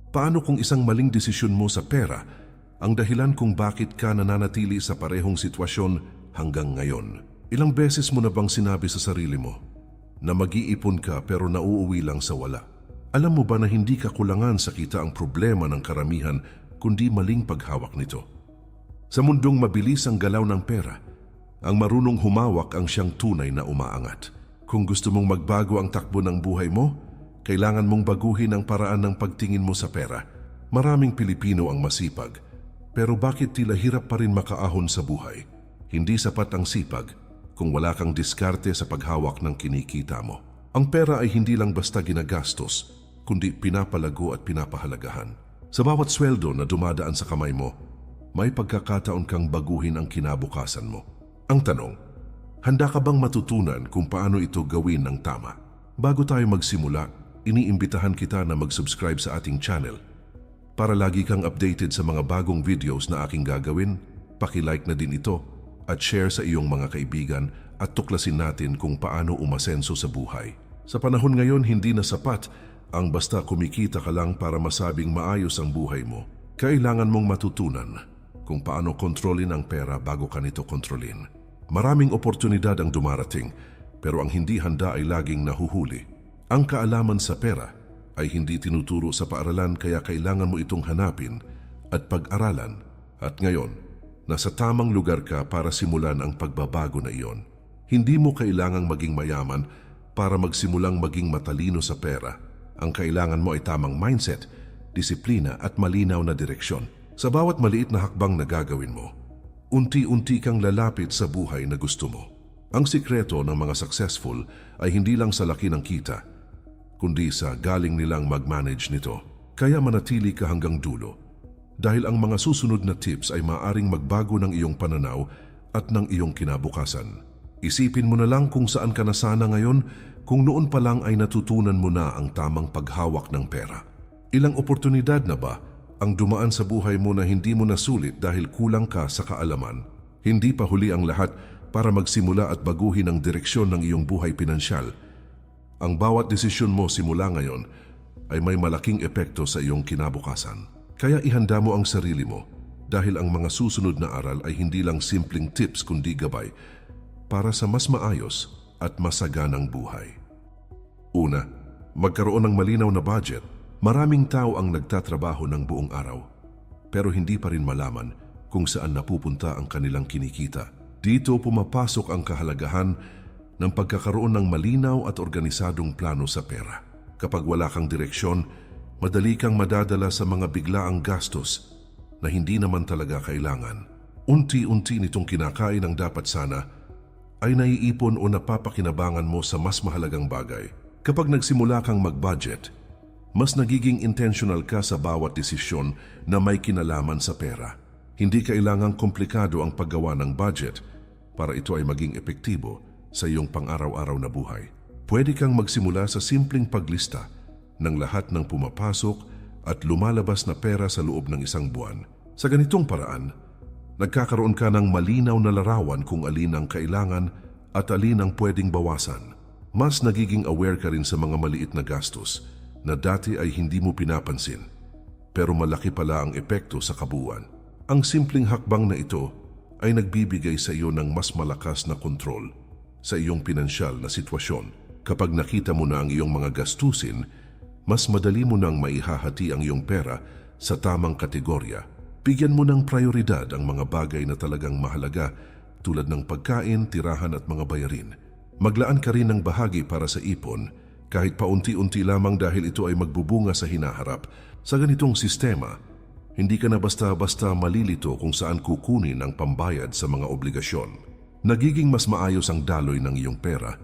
Paano kung isang maling desisyon mo sa pera ang dahilan kung bakit ka nananatili sa parehong sitwasyon hanggang ngayon? Ilang beses mo na bang sinabi sa sarili mo na mag-iipon ka pero nauuwi lang sa wala? Alam mo ba na hindi kakulangan sa kita ang problema ng karamihan kundi maling paghawak nito? Sa mundong mabilis ang galaw ng pera, ang marunong humawak ang siyang tunay na umaangat. Kung gusto mong magbago ang takbo ng buhay mo, kailangan mong baguhin ang paraan ng pagtingin mo sa pera. Maraming Pilipino ang masipag, pero bakit tila hirap pa rin makaahon sa buhay? Hindi sapat ang sipag kung wala kang diskarte sa paghawak ng kinikita mo. Ang pera ay hindi lang basta ginagastos, kundi pinapalago at pinapahalagahan. Sa bawat sweldo na dumadaan sa kamay mo, may pagkakataon kang baguhin ang kinabukasan mo. Ang tanong, handa ka bang matutunan kung paano ito gawin ng tama? Bago tayo magsimula, iniimbitahan kita na mag-subscribe sa ating channel. Para lagi kang updated sa mga bagong videos na aking gagawin, paki-like na din ito at share sa iyong mga kaibigan at tuklasin natin kung paano umasenso sa buhay. Sa panahon ngayon, hindi na sapat ang basta kumikita ka lang para masabing maayos ang buhay mo. Kailangan mong matutunan kung paano kontrolin ang pera bago ka nito kontrolin. Maraming oportunidad ang dumarating, pero ang hindi handa ay laging nahuhuli. Ang kaalaman sa pera ay hindi tinuturo sa paaralan, kaya kailangan mo itong hanapin at pag-aralan. At ngayon, nasa tamang lugar ka para simulan ang pagbabago na iyon. Hindi mo kailangang maging mayaman para magsimulang maging matalino sa pera. Ang kailangan mo ay tamang mindset, disiplina at malinaw na direksyon. Sa bawat maliit na hakbang na gagawin mo, unti-unti kang lalapit sa buhay na gusto mo. Ang sikreto ng mga successful ay hindi lang sa laki ng kita, kundi sa galing nilang mag-manage nito. Kaya manatili ka hanggang dulo, dahil ang mga susunod na tips ay maaring magbago ng iyong pananaw at ng iyong kinabukasan. Isipin mo na lang kung saan ka na sana ngayon kung noon pa lang ay natutunan mo na ang tamang paghawak ng pera. Ilang oportunidad na ba ang dumaan sa buhay mo na hindi mo nasulit dahil kulang ka sa kaalaman? Hindi pa huli ang lahat para magsimula at baguhin ang direksyon ng iyong buhay pinansyal. Ang bawat desisyon mo simula ngayon ay may malaking epekto sa iyong kinabukasan. Kaya ihanda mo ang sarili mo dahil ang mga susunod na aral ay hindi lang simpleng tips kundi gabay para sa mas maayos at masaganang buhay. Una, magkaroon ng malinaw na budget. Maraming tao ang nagtatrabaho ng buong araw, pero hindi pa rin malaman kung saan napupunta ang kanilang kinikita. Dito pumapasok ang kahalagahan ng pagkakaroon ng malinaw at organisadong plano sa pera. Kapag wala kang direksyon, madali kang madadala sa mga biglaang gastos na hindi naman talaga kailangan. Unti-unti nitong kinakain ang dapat sana ay naiipon o napapakinabangan mo sa mas mahalagang bagay. Kapag nagsimula kang mag-budget, mas nagiging intentional ka sa bawat desisyon na may kinalaman sa pera. Hindi kailangang komplikado ang paggawa ng budget para ito ay maging epektibo sa iyong pang-araw-araw na buhay. Pwede kang magsimula sa simpleng paglista ng lahat ng pumapasok at lumalabas na pera sa loob ng isang buwan. Sa ganitong paraan, nagkakaroon ka ng malinaw na larawan kung alin ang kailangan at alin ang pwedeng bawasan. Mas nagiging aware ka rin sa mga maliit na gastos na dati ay hindi mo pinapansin, pero malaki pala ang epekto sa kabuuan. Ang simpleng hakbang na ito ay nagbibigay sa iyo ng mas malakas na kontrol sa iyong pinansyal na sitwasyon. Kapag nakita mo na ang iyong mga gastusin, mas madali mo nang maihahati ang iyong pera sa tamang kategorya. Bigyan mo ng prioridad ang mga bagay na talagang mahalaga tulad ng pagkain, tirahan at mga bayarin. Maglaan ka rin ng bahagi para sa ipon, kahit paunti-unti lamang dahil ito ay magbubunga sa hinaharap. Sa ganitong sistema, hindi ka na basta-basta malilito kung saan kukunin ang pambayad sa mga obligasyon. Nagiging mas maayos ang daloy ng iyong pera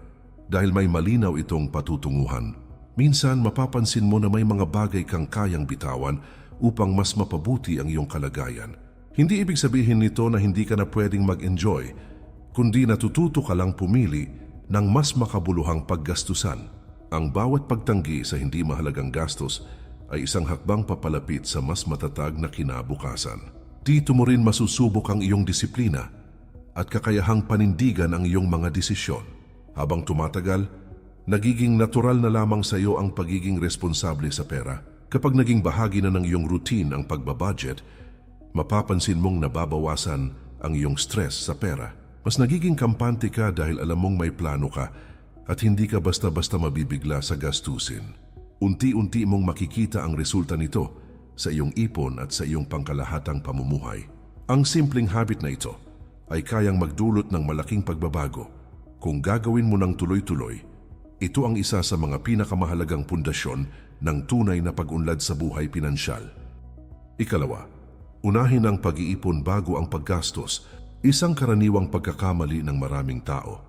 dahil may malinaw itong patutunguhan. Minsan mapapansin mo na may mga bagay kang kayang bitawan upang mas mapabuti ang iyong kalagayan. Hindi ibig sabihin nito na hindi ka na pwedeng mag-enjoy, kundi natututo ka lang pumili ng mas makabuluhang paggastusan. Ang bawat pagtanggi sa hindi mahalagang gastos ay isang hakbang papalapit sa mas matatag na kinabukasan. Dito mo rin masusubok ang iyong disiplina at kakayahang panindigan ang iyong mga desisyon. Habang tumatagal, nagiging natural na lamang sa iyo ang pagiging responsable sa pera. Kapag naging bahagi na ng iyong routine ang pagbabudget, mapapansin mong nababawasan ang iyong stress sa pera. Mas nagiging kampante ka dahil alam mong may plano ka at hindi ka basta-basta mabibigla sa gastusin. Unti-unti mong makikita ang resulta nito sa iyong ipon at sa iyong pangkalahatang pamumuhay. Ang simpleng habit na ito ay kayang magdulot ng malaking pagbabago. Kung gagawin mo ng tuloy-tuloy, ito ang isa sa mga pinakamahalagang pundasyon ng tunay na pag-unlad sa buhay pinansyal. Ikalawa, unahin ang pag-iipon bago ang paggastos. Isang karaniwang pagkakamali ng maraming tao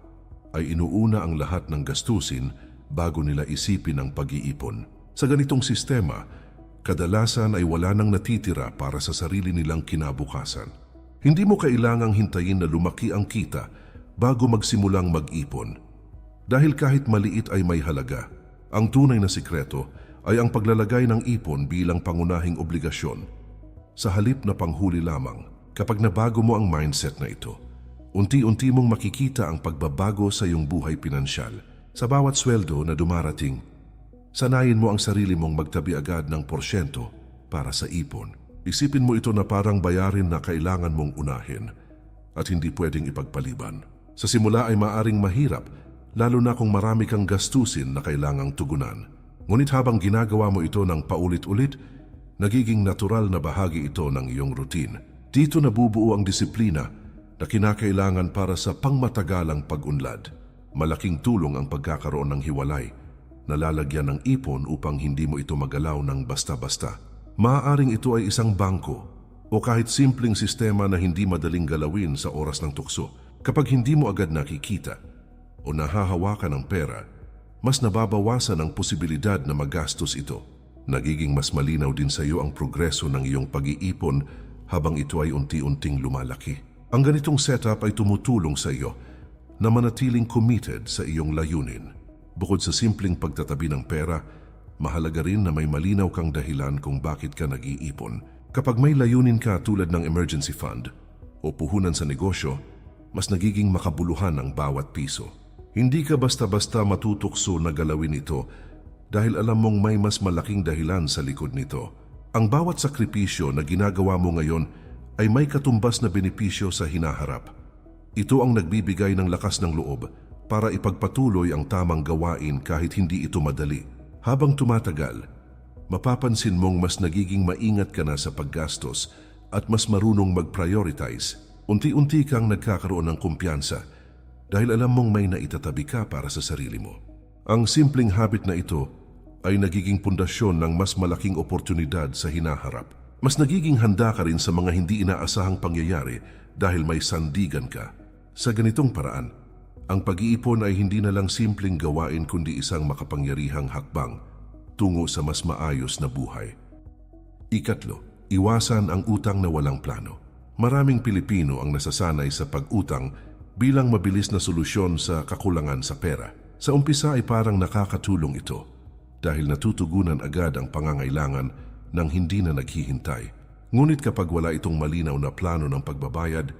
ay inuuna ang lahat ng gastusin bago nila isipin ang pag-iipon. Sa ganitong sistema, kadalasan ay wala nang natitira para sa sarili nilang kinabukasan. Hindi mo kailangang hintayin na lumaki ang kita bago magsimulang mag-ipon. Dahil kahit maliit ay may halaga, ang tunay na sikreto ay ang paglalagay ng ipon bilang pangunahing obligasyon. Sa halip na panghuli lamang, kapag nabago mo ang mindset na ito, unti-unti mong makikita ang pagbabago sa iyong buhay pinansyal. Sa bawat sweldo na dumarating, sanayin mo ang sarili mong magtabi agad ng porsyento para sa ipon. Isipin mo ito na parang bayarin na kailangan mong unahin at hindi pwedeng ipagpaliban. Sa simula ay maaring mahirap, lalo na kung marami kang gastusin na kailangang tugunan. Ngunit habang ginagawa mo ito ng paulit-ulit, nagiging natural na bahagi ito ng iyong routine. Dito nabubuo ang disiplina na kinakailangan para sa pangmatagalang pag-unlad. Malaking tulong ang pagkakaroon ng hiwalay na lalagyan ng ipon upang hindi mo ito magalaw ng basta-basta. Maaaring ito ay isang bangko o kahit simpleng sistema na hindi madaling galawin sa oras ng tukso. Kapag hindi mo agad nakikita o nahahawakan ng pera, mas nababawasan ang posibilidad na magastos ito. Nagiging mas malinaw din sa iyo ang progreso ng iyong pag-iipon habang ito ay unti-unting lumalaki. Ang ganitong setup ay tumutulong sa iyo na manatiling committed sa iyong layunin. Bukod sa simpleng pagtatabi ng pera, mahalaga rin na may malinaw kang dahilan kung bakit ka nag-iipon. Kapag may layunin ka tulad ng emergency fund o puhunan sa negosyo, mas nagiging makabuluhan ang bawat piso. Hindi ka basta-basta matutukso na galawin ito dahil alam mong may mas malaking dahilan sa likod nito. Ang bawat sakripisyo na ginagawa mo ngayon ay may katumbas na benepisyo sa hinaharap. Ito ang nagbibigay ng lakas ng loob para ipagpatuloy ang tamang gawain kahit hindi ito madali. Habang tumatagal, mapapansin mong mas nagiging maingat ka na sa paggastos at mas marunong mag-prioritize. Unti-unti kang nagkakaroon ng kumpiyansa dahil alam mong may naitatabi ka para sa sarili mo. Ang simpleng habit na ito ay nagiging pundasyon ng mas malaking oportunidad sa hinaharap. Mas nagiging handa ka rin sa mga hindi inaasahang pangyayari dahil may sandigan ka. Sa ganitong paraan, ang pag-iipon ay hindi na lang simpleng gawain kundi isang makapangyarihang hakbang tungo sa mas maayos na buhay. Ikatlo, iwasan ang utang na walang plano. Maraming Pilipino ang nasasanay sa pag-utang bilang mabilis na solusyon sa kakulangan sa pera. Sa umpisa ay parang nakakatulong ito dahil natutugunan agad ang pangangailangan ng hindi na naghihintay. Ngunit kapag wala itong malinaw na plano ng pagbabayad,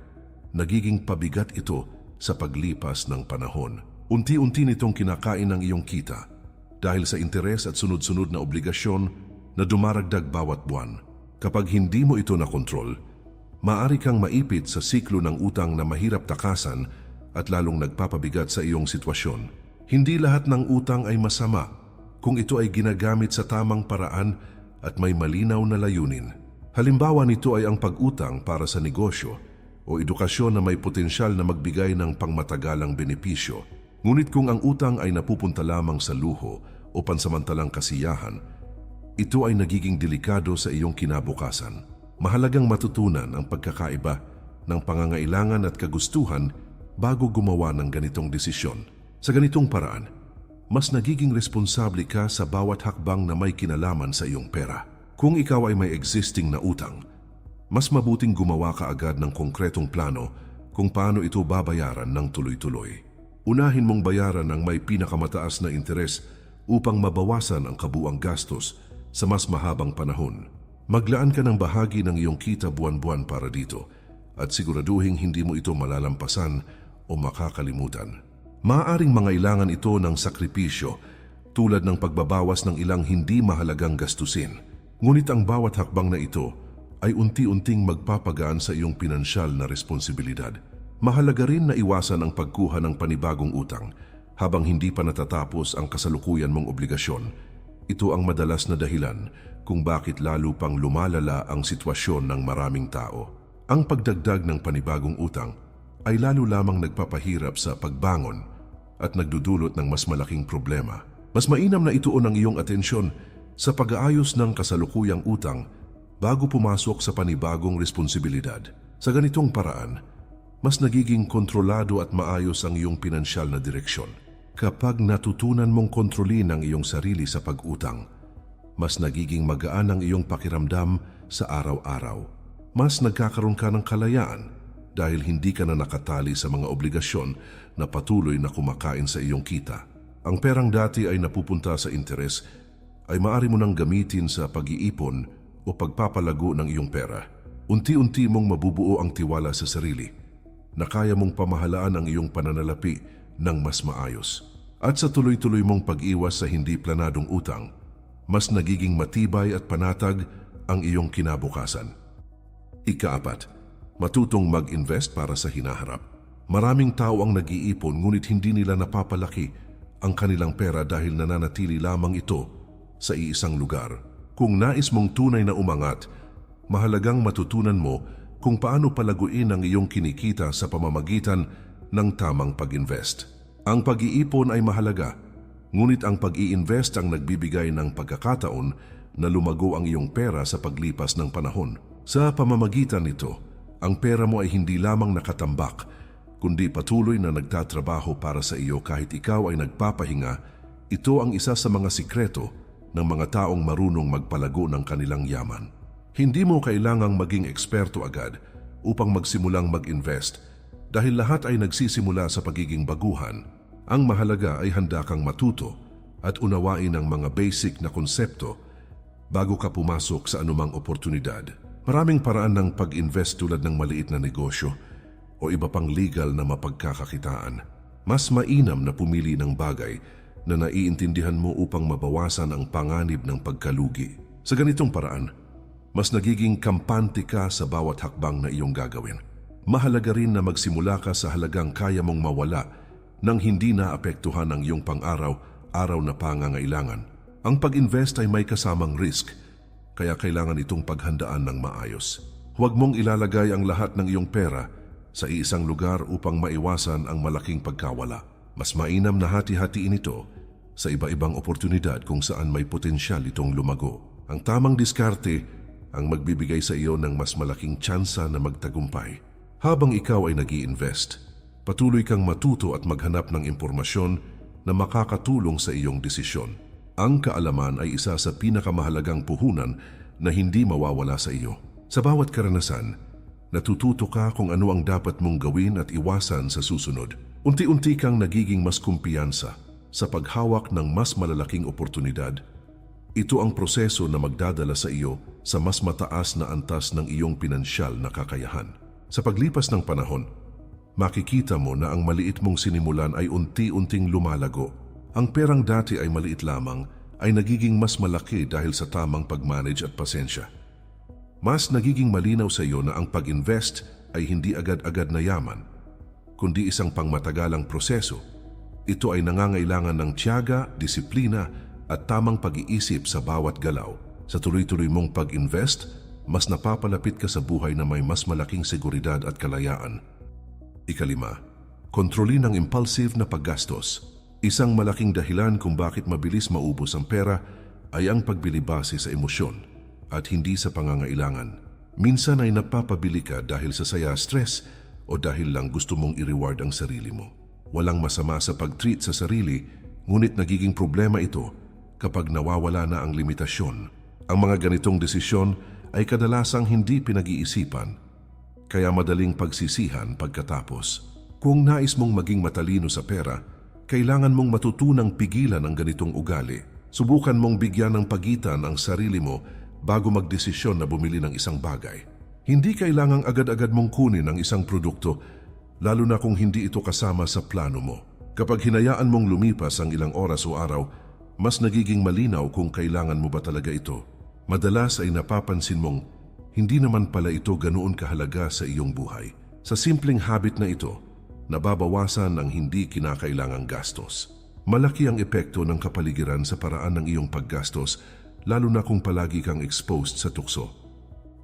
nagiging pabigat ito sa paglipas ng panahon. Unti-unti nitong kinakain ang iyong kita dahil sa interes at sunod-sunod na obligasyon na dumaragdag bawat buwan. Kapag hindi mo ito nakontrol, maaari kang maipit sa siklo ng utang na mahirap takasan at lalong nagpapabigat sa iyong sitwasyon. Hindi lahat ng utang ay masama kung ito ay ginagamit sa tamang paraan at may malinaw na layunin. Halimbawa nito ay ang pag-utang para sa negosyo o edukasyon na may potensyal na magbigay ng pangmatagalang benepisyo. Ngunit kung ang utang ay napupunta lamang sa luho o pansamantalang kasiyahan, ito ay nagiging delikado sa iyong kinabukasan. Mahalagang matutunan ang pagkakaiba ng pangangailangan at kagustuhan bago gumawa ng ganitong desisyon. Sa ganitong paraan, mas nagiging responsable ka sa bawat hakbang na may kinalaman sa iyong pera. Kung ikaw ay may existing na utang, mas mabuting gumawa ka agad ng konkretong plano kung paano ito babayaran ng tuloy-tuloy. Unahin mong bayaran ang may pinakamataas na interes upang mabawasan ang kabuang gastos sa mas mahabang panahon. Maglaan ka ng bahagi ng iyong kita buwan-buwan para dito at siguraduhin hindi mo ito malalampasan o makakalimutan. Maaaring mangailangan ito ng sakripisyo tulad ng pagbabawas ng ilang hindi mahalagang gastusin. Ngunit ang bawat hakbang na ito ay unti-unting magpapagaan sa iyong pinansyal na responsibilidad. Mahalaga rin na iwasan ang pagkuha ng panibagong utang habang hindi pa natatapos ang kasalukuyan mong obligasyon. Ito ang madalas na dahilan kung bakit lalo pang lumalala ang sitwasyon ng maraming tao. Ang pagdagdag ng panibagong utang ay lalo lamang nagpapahirap sa pagbangon at nagdudulot ng mas malaking problema. Mas mainam na ituon ang iyong atensyon sa pag-aayos ng kasalukuyang utang bago pumasok sa panibagong responsibilidad. Sa ganitong paraan, mas nagiging kontrolado at maayos ang iyong pinansyal na direksyon. Kapag natutunan mong kontrolin ang iyong sarili sa pag-utang, mas nagiging magaan ang iyong pakiramdam sa araw-araw. Mas nagkakaroon ka ng kalayaan dahil hindi ka na nakatali sa mga obligasyon na patuloy na kumakain sa iyong kita. Ang perang dati ay napupunta sa interes ay maaari mo nang gamitin sa pag-iipon o pagpapalago ng iyong pera. Unti-unti mong mabubuo ang tiwala sa sarili na kaya mong pamahalaan ang iyong pananalapi ng mas maayos. At sa tuloy-tuloy mong pag-iwas sa hindi planadong utang, mas nagiging matibay at panatag ang iyong kinabukasan. Ika-4, matutong mag-invest para sa hinaharap. Maraming tao ang nag-iipon ngunit hindi nila napapalaki ang kanilang pera dahil nananatili lamang ito sa iisang lugar. Kung nais mong tunay na umangat, mahalagang matutunan mo kung paano palaguin ang iyong kinikita sa pamamagitan ng tamang pag-invest. Ang pag-iipon ay mahalaga, ngunit ang pag-i-invest ang nagbibigay ng pagkakataon na lumago ang iyong pera sa paglipas ng panahon. Sa pamamagitan nito, ang pera mo ay hindi lamang nakatambak, kundi patuloy na nagtatrabaho para sa iyo kahit ikaw ay nagpapahinga. Ito ang isa sa mga sikreto ng mga taong marunong magpalago ng kanilang yaman. Hindi mo kailangang maging eksperto agad upang magsimulang mag-invest dahil lahat ay nagsisimula sa pagiging baguhan. Ang mahalaga ay handa kang matuto at unawain ang mga basic na konsepto bago ka pumasok sa anumang oportunidad. Maraming paraan ng pag-invest tulad ng maliit na negosyo o iba pang legal na mapagkakakitaan. Mas mainam na pumili ng bagay na naiintindihan mo upang mabawasan ang panganib ng pagkalugi. Sa ganitong paraan, mas nagiging kampante ka sa bawat hakbang na iyong gagawin. Mahalaga rin na magsimula ka sa halagang kaya mong mawala nang hindi naapektuhan ang iyong pang-araw-araw na pangangailangan. Ang pag-invest ay may kasamang risk, kaya kailangan itong paghandaan ng maayos. Huwag mong ilalagay ang lahat ng iyong pera sa isang lugar upang maiwasan ang malaking pagkawala. Mas mainam na hati-hatiin ito sa iba-ibang oportunidad kung saan may potensyal itong lumago. Ang tamang diskarte ang magbibigay sa iyo ng mas malaking tsansa na magtagumpay. Habang ikaw ay nag-i-invest, patuloy kang matuto at maghanap ng impormasyon na makakatulong sa iyong desisyon. Ang kaalaman ay isa sa pinakamahalagang puhunan na hindi mawawala sa iyo. Sa bawat karanasan, natututo ka kung ano ang dapat mong gawin at iwasan sa susunod. Unti-unti kang nagiging mas kumpiyansa sa paghawak ng mas malalaking oportunidad. Ito ang proseso na magdadala sa iyo sa mas mataas na antas ng iyong pinansyal na kakayahan. Sa paglipas ng panahon, makikita mo na ang maliit mong sinimulan ay unti-unting lumalago. Ang perang dati ay maliit lamang ay nagiging mas malaki dahil sa tamang pag-manage at pasensya. Mas nagiging malinaw sa iyo na ang pag-invest ay hindi agad-agad na yaman, kundi isang pangmatagalang proseso. Ito ay nangangailangan ng tiyaga, disiplina at tamang pag-iisip sa bawat galaw. Sa tuloy-tuloy mong pag-invest, mas napapalapit ka sa buhay na may mas malaking seguridad at kalayaan. Ika-5, kontrolin ang impulsive na paggastos. Isang malaking dahilan kung bakit mabilis maubos ang pera ay ang pagbili base sa emosyon at hindi sa pangangailangan. Minsan ay napapabili ka dahil sa saya, stress, o dahil lang gusto mong i-reward ang sarili mo. Walang masama sa pag-treat sa sarili, ngunit nagiging problema ito kapag nawawala na ang limitasyon. Ang mga ganitong desisyon ay kadalasang hindi pinag-iisipan, kaya madaling pagsisihan pagkatapos. Kung nais mong maging matalino sa pera, kailangan mong matutunang pigilan ang ganitong ugali. Subukan mong bigyan ng pagitan ang sarili mo bago magdesisyon na bumili ng isang bagay. Hindi kailangang agad-agad mong kunin ang isang produkto, lalo na kung hindi ito kasama sa plano mo. Kapag hinayaan mong lumipas ang ilang oras o araw, mas nagiging malinaw kung kailangan mo ba talaga ito. Madalas ay napapansin mong hindi naman pala ito ganoon kahalaga sa iyong buhay. Sa simpleng habit na ito, nababawasan ang hindi kinakailangang gastos. Malaki ang epekto ng kapaligiran sa paraan ng iyong paggastos, lalo na kung palagi kang exposed sa tukso.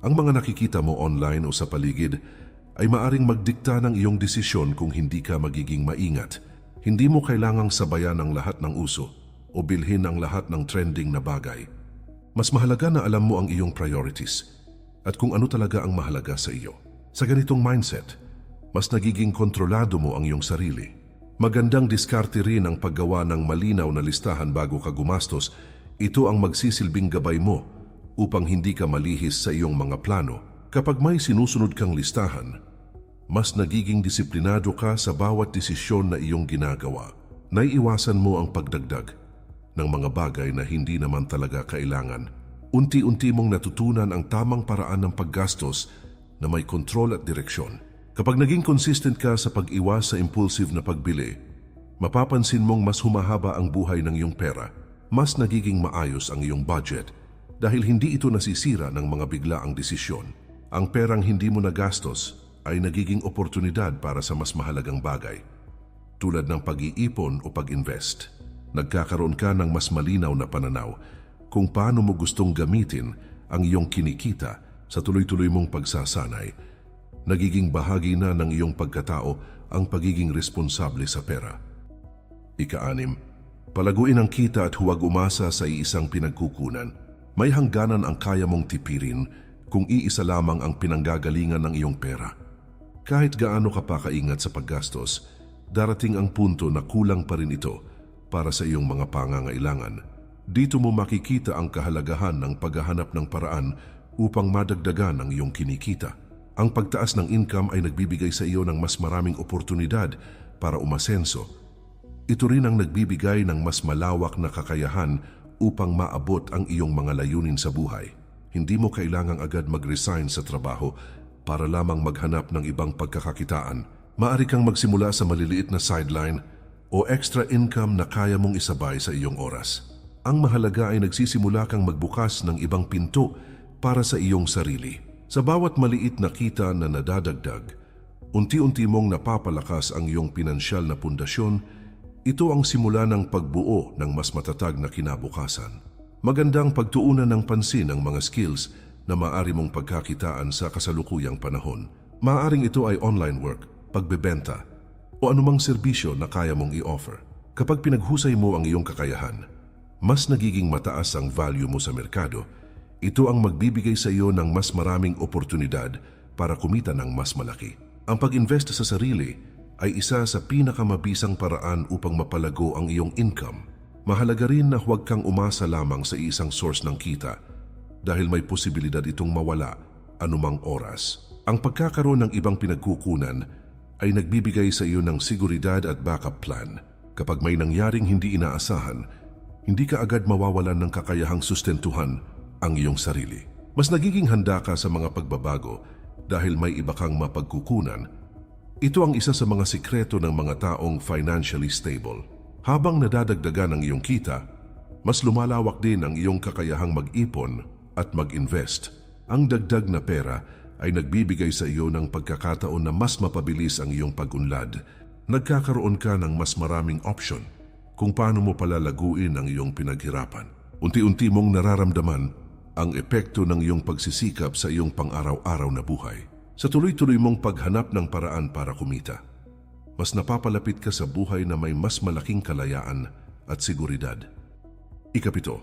Ang mga nakikita mo online o sa paligid ay maaring magdikta ng iyong desisyon kung hindi ka magiging maingat. Hindi mo kailangang sabayan ang lahat ng uso o bilhin ang lahat ng trending na bagay. Mas mahalaga na alam mo ang iyong priorities at kung ano talaga ang mahalaga sa iyo. Sa ganitong mindset, mas nagiging kontrolado mo ang iyong sarili. Magandang diskarte rin ang paggawa ng malinaw na listahan bago ka gumastos. Ito ang magsisilbing gabay mo upang hindi ka malihis sa iyong mga plano. Kapag may sinusunod kang listahan, mas nagiging disiplinado ka sa bawat desisyon na iyong ginagawa. Naiiwasan mo ang pagdagdag ng mga bagay na hindi naman talaga kailangan. Unti-unti mong natutunan ang tamang paraan ng paggastos na may kontrol at direksyon. Kapag naging consistent ka sa pag-iwas sa impulsive na pagbili, mapapansin mong mas humahaba ang buhay ng iyong pera, mas nagiging maayos ang iyong budget dahil hindi ito nasisira ng mga biglaang desisyon. Ang perang hindi mo nagastos ay nagiging oportunidad para sa mas mahalagang bagay, tulad ng pag-iipon o pag-invest. Nagkakaroon ka ng mas malinaw na pananaw kung paano mo gustong gamitin ang iyong kinikita sa tuloy-tuloy mong pagsasanay. Nagiging bahagi na ng iyong pagkatao ang pagiging responsable sa pera. Ika-6, palaguin ang kita at huwag umasa sa iisang pinagkukunan. May hangganan ang kaya mong tipirin kung iisa lamang ang pinanggagalingan ng iyong pera. Kahit gaano ka pa kaingat sa paggastos, darating ang punto na kulang pa rin ito para sa iyong mga pangangailangan. Dito mo makikita ang kahalagahan ng paghahanap ng paraan upang madagdagan ang iyong kinikita. Ang pagtaas ng income ay nagbibigay sa iyo ng mas maraming oportunidad para umasenso. Ito rin ang nagbibigay ng mas malawak na kakayahan upang maabot ang iyong mga layunin sa buhay. Hindi mo kailangang agad mag-resign sa trabaho para lamang maghanap ng ibang pagkakakitaan. Maaari kang magsimula sa maliliit na sideline o extra income na kaya mong isabay sa iyong oras. Ang mahalaga ay nagsisimula kang magbukas ng ibang pinto para sa iyong sarili. Sa bawat maliit na kita na nadadagdag, unti-unti mong napapalakas ang iyong pinansyal na pundasyon. Ito ang simula ng pagbuo ng mas matatag na kinabukasan. Magandang pagtuunan ng pansin ang mga skills na maaari mong pagkakitaan sa kasalukuyang panahon. Maaaring ito ay online work, pagbebenta, o anumang serbisyo na kaya mong i-offer. Kapag pinaghusay mo ang iyong kakayahan, mas nagiging mataas ang value mo sa merkado. Ito ang magbibigay sa iyo ng mas maraming oportunidad para kumita ng mas malaki. Ang pag-invest sa sarili ay isa sa pinakamabisang paraan upang mapalago ang iyong income. Mahalaga rin na huwag kang umasa lamang sa isang source ng kita dahil may posibilidad itong mawala anumang oras. Ang pagkakaroon ng ibang pinagkukunan ay nagbibigay sa iyo ng seguridad at backup plan. Kapag may nangyaring hindi inaasahan, hindi ka agad mawawalan ng kakayahang sustentuhan ang iyong sarili. Mas nagiging handa ka sa mga pagbabago dahil may iba kang mapagkukunan. Ito ang isa sa mga sikreto ng mga taong financially stable. Habang nadadagdagan ang iyong kita, mas lumalawak din ang iyong kakayahang mag-ipon at mag-invest. Ang dagdag na pera ay nagbibigay sa iyo ng pagkakataon na mas mapabilis ang iyong pag-unlad. Nagkakaroon ka ng mas maraming option kung paano mo palalaguin ang iyong pinaghirapan. Unti-unti mong nararamdaman ang epekto ng iyong pagsisikap sa iyong pang-araw-araw na buhay. Sa tuloy-tuloy mong paghanap ng paraan para kumita, mas napapalapit ka sa buhay na may mas malaking kalayaan at seguridad. Ika-7,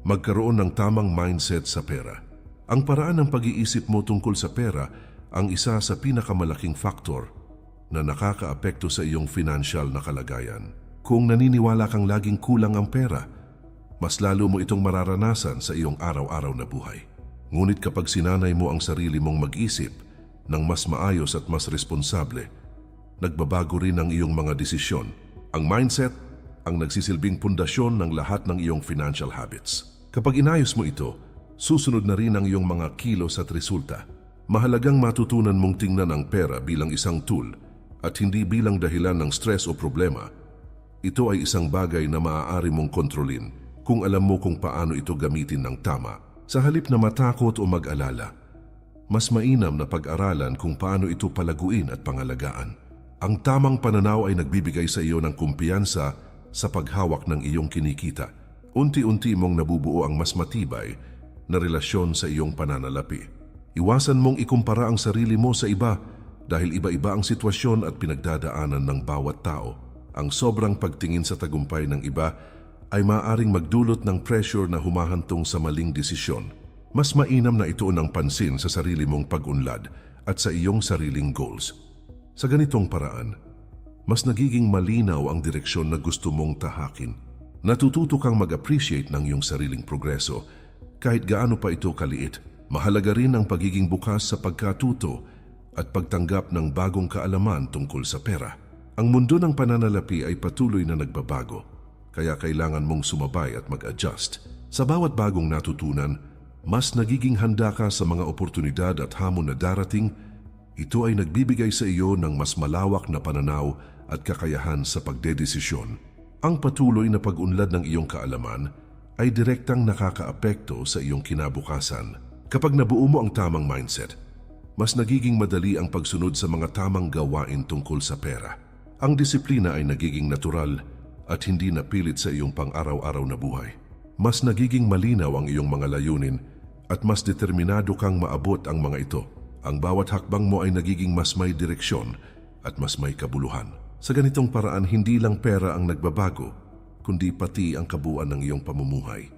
magkaroon ng tamang mindset sa pera. Ang paraan ng pag-iisip mo tungkol sa pera ang isa sa pinakamalaking faktor na nakakaapekto sa iyong financial na kalagayan. Kung naniniwala kang laging kulang ang pera, mas lalo mo itong mararanasan sa iyong araw-araw na buhay. Ngunit kapag sinanay mo ang sarili mong mag-isip ng mas maayos at mas responsable, nagbabago rin ang iyong mga desisyon. Ang mindset ang nagsisilbing pundasyon ng lahat ng iyong financial habits. Kapag inayos mo ito, susunod na rin ang iyong mga kilos at resulta. Mahalagang matutunan mong tingnan ang pera bilang isang tool at hindi bilang dahilan ng stress o problema. Ito ay isang bagay na maaari mong kontrolin kung alam mo kung paano ito gamitin ng tama. Sa halip na matakot o mag-alala, mas mainam na pag-aralan kung paano ito palaguin at pangalagaan. Ang tamang pananaw ay nagbibigay sa iyo ng kumpiyansa sa paghawak ng iyong kinikita. Unti-unti mong nabubuo ang mas matibay na relasyon sa iyong pananalapi. Iwasan mong ikumpara ang sarili mo sa iba dahil iba-iba ang sitwasyon at pinagdadaanan ng bawat tao. Ang sobrang pagtingin sa tagumpay ng iba ay maaaring magdulot ng pressure na humahantong sa maling desisyon. Mas mainam na ituon ang pansin sa sarili mong pag-unlad at sa iyong sariling goals. Sa ganitong paraan, mas nagiging malinaw ang direksyon na gusto mong tahakin. Natututo kang mag-appreciate ng iyong sariling progreso kahit gaano pa ito kaliit. Mahalaga rin ang pagiging bukas sa pagkatuto at pagtanggap ng bagong kaalaman tungkol sa pera. Ang mundo ng pananalapi ay patuloy na nagbabago, kaya kailangan mong sumabay at mag-adjust. Sa bawat bagong natutunan, mas nagiging handa ka sa mga oportunidad at hamon na darating. Ito ay nagbibigay sa iyo ng mas malawak na pananaw at kakayahan sa pagdedesisyon. Ang patuloy na pag-unlad ng iyong kaalaman ay direktang nakakaapekto sa iyong kinabukasan. Kapag nabuo mo ang tamang mindset, mas nagiging madali ang pagsunod sa mga tamang gawain tungkol sa pera. Ang disiplina ay nagiging natural at hindi napilit sa iyong pang-araw-araw na buhay. Mas nagiging malinaw ang iyong mga layunin at mas determinado kang maabot ang mga ito. Ang bawat hakbang mo ay nagiging mas may direksyon at mas may kabuluhan. Sa ganitong paraan, hindi lang pera ang nagbabago, kundi pati ang kabuuan ng iyong pamumuhay.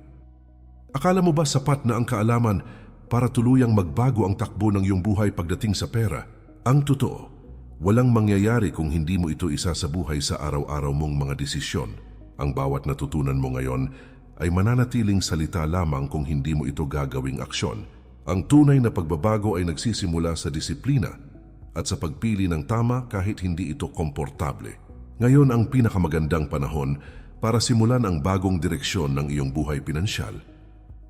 Akala mo ba sapat na ang kaalaman para tuluyang magbago ang takbo ng iyong buhay pagdating sa pera? Ang totoo, walang mangyayari kung hindi mo ito isasabuhay sa araw-araw mong mga desisyon. Ang bawat natutunan mo ngayon ay mananatiling salita lamang kung hindi mo ito gagawing aksyon. Ang tunay na pagbabago ay nagsisimula sa disiplina at sa pagpili ng tama kahit hindi ito komportable. Ngayon ang pinakamagandang panahon para simulan ang bagong direksyon ng iyong buhay pinansyal.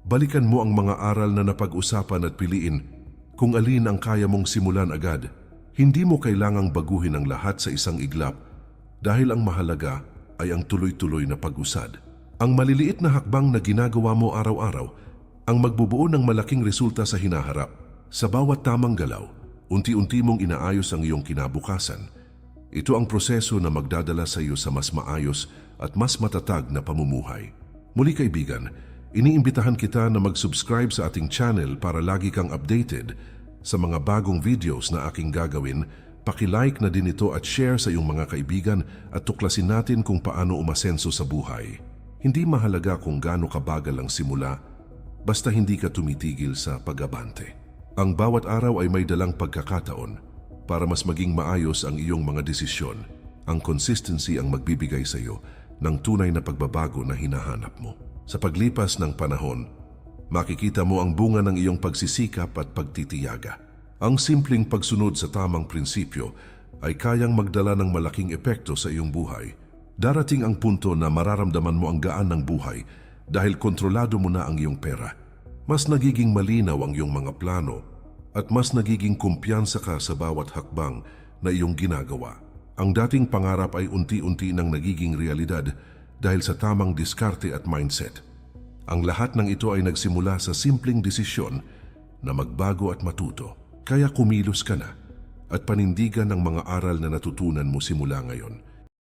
Balikan mo ang mga aral na napag-usapan at piliin kung alin ang kaya mong simulan agad. Hindi mo kailangang baguhin ang lahat sa isang iglap dahil ang mahalaga ay ang tuloy-tuloy na pag-usad. Ang maliliit na hakbang na ginagawa mo araw-araw ang magbubuo ng malaking resulta sa hinaharap. Sa bawat tamang galaw, unti-unti mong inaayos ang iyong kinabukasan. Ito ang proseso na magdadala sa iyo sa mas maayos at mas matatag na pamumuhay. Muli kaibigan, iniimbitahan kita na mag-subscribe sa ating channel para lagi kang updated sa mga bagong videos na aking gagawin. Paki-like na din ito at share sa iyong mga kaibigan at tuklasin natin kung paano umasenso sa buhay. Hindi mahalaga kung gaano kabagal ang simula, basta hindi ka tumitigil sa pag-abante. Ang bawat araw ay may dalang pagkakataon para mas maging maayos ang iyong mga desisyon. Ang consistency ang magbibigay sa iyo ng tunay na pagbabago na hinahanap mo. Sa paglipas ng panahon, makikita mo ang bunga ng iyong pagsisikap at pagtitiyaga. Ang simpleng pagsunod sa tamang prinsipyo ay kayang magdala ng malaking epekto sa iyong buhay. Darating ang punto na mararamdaman mo ang gaan ng buhay dahil kontrolado mo na ang iyong pera. Mas nagiging malinaw ang iyong mga plano at mas nagiging kumpiyansa ka sa bawat hakbang na iyong ginagawa. Ang dating pangarap ay unti-unti nang nagiging realidad dahil sa tamang diskarte at mindset. Ang lahat ng ito ay nagsimula sa simpleng desisyon na magbago at matuto. Kaya kumilos ka na at panindigan ang mga aral na natutunan mo simula ngayon.